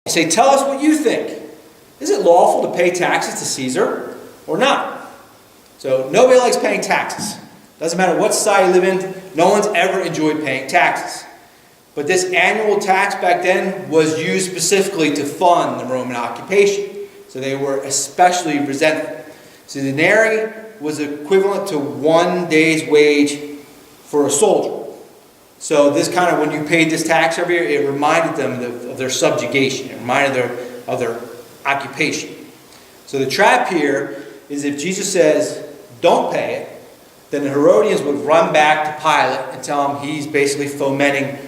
You say, tell us what you think. Is it lawful to pay taxes to Caesar or not? So nobody likes paying taxes. Doesn't matter what society you live in, no one's ever enjoyed paying taxes. But this annual tax back then was used specifically to fund the Roman occupation. So they were especially resentful. So the denarii was equivalent to 1 day's wage for a soldier. So this kind of, when you paid this tax every year, it reminded them of their subjugation. It reminded them of their occupation. So the trap here is if Jesus says, don't pay it, then the Herodians would run back to Pilate and tell him he's basically fomenting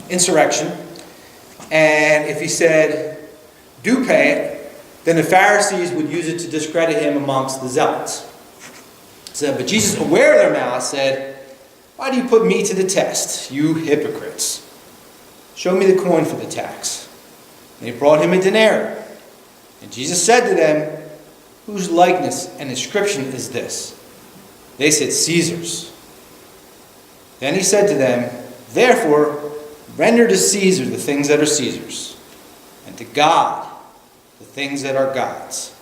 insurrection. And if he said, do pay it, then the Pharisees would use it to discredit him amongst the zealots. So, but Jesus, aware of their malice, said, why do you put me to the test, you hypocrites? Show me the coin for the tax. And they brought him a denarius. And Jesus said to them, whose likeness and inscription is this? They said, Caesar's. Then he said to them, therefore, render to Caesar the things that are Caesar's, and to God the things that are God's.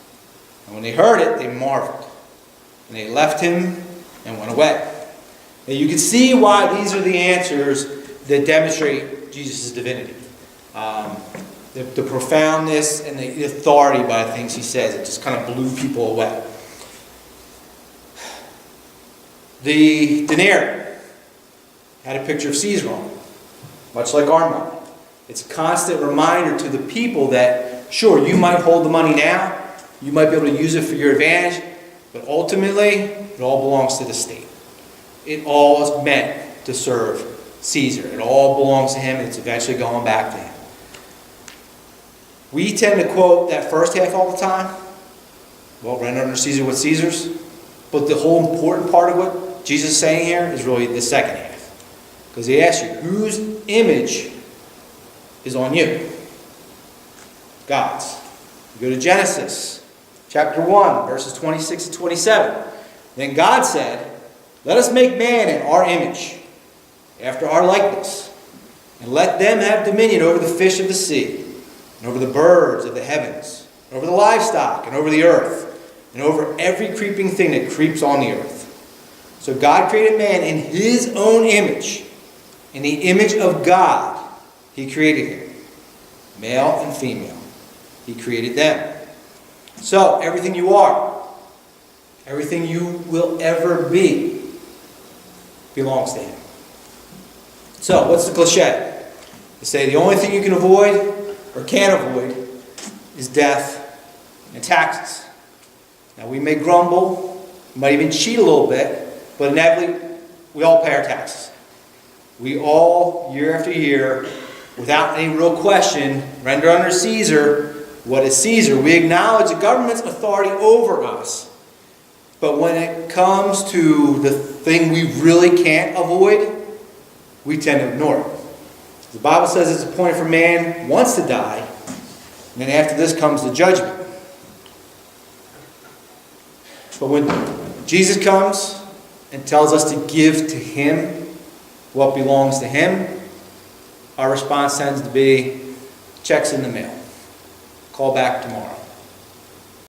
And when they heard it, they marveled. And they left him and went away. Now you can see why these are the answers that demonstrate Jesus' divinity. The profoundness and the authority by the things he says. It just kind of blew people away. The denarii had a picture of Caesar on it, much like our money. It's a constant reminder to the people that, sure, you might hold the money now, you might be able to use it for your advantage, but ultimately, it all belongs to the state. It all is meant to serve Caesar. It all belongs to him, and it's eventually going back to him. We tend to quote that first half all the time. Well, render unto Caesar what's Caesar's. But the whole important part of what Jesus is saying here is really the second half. Because he asks you, whose image is on you? God's. You go to Genesis chapter 1, verses 26 and 27. Then God said, let us make man in our image, after our likeness, and let them have dominion over the fish of the sea, and over the birds of the heavens, and over the livestock, and over the earth, and over every creeping thing that creeps on the earth. So God created man in his own image. In the image of God, he created him. Male and female, he created them. So everything you are, everything you will ever be, belongs to him. So what's the cliche? They say the only thing you can avoid or can't avoid is death and taxes. Now we may grumble, we might even cheat a little bit, but inevitably we all pay our taxes. We all, year after year, without any real question, render unto Caesar what is Caesar. We acknowledge the government's authority over us. But when it comes to the thing we really can't avoid, we tend to ignore it. The Bible says it's appointed for man once to die, and then after this comes the judgment. But when Jesus comes and tells us to give to him what belongs to him, our response tends to be, checks in the mail. Call back tomorrow.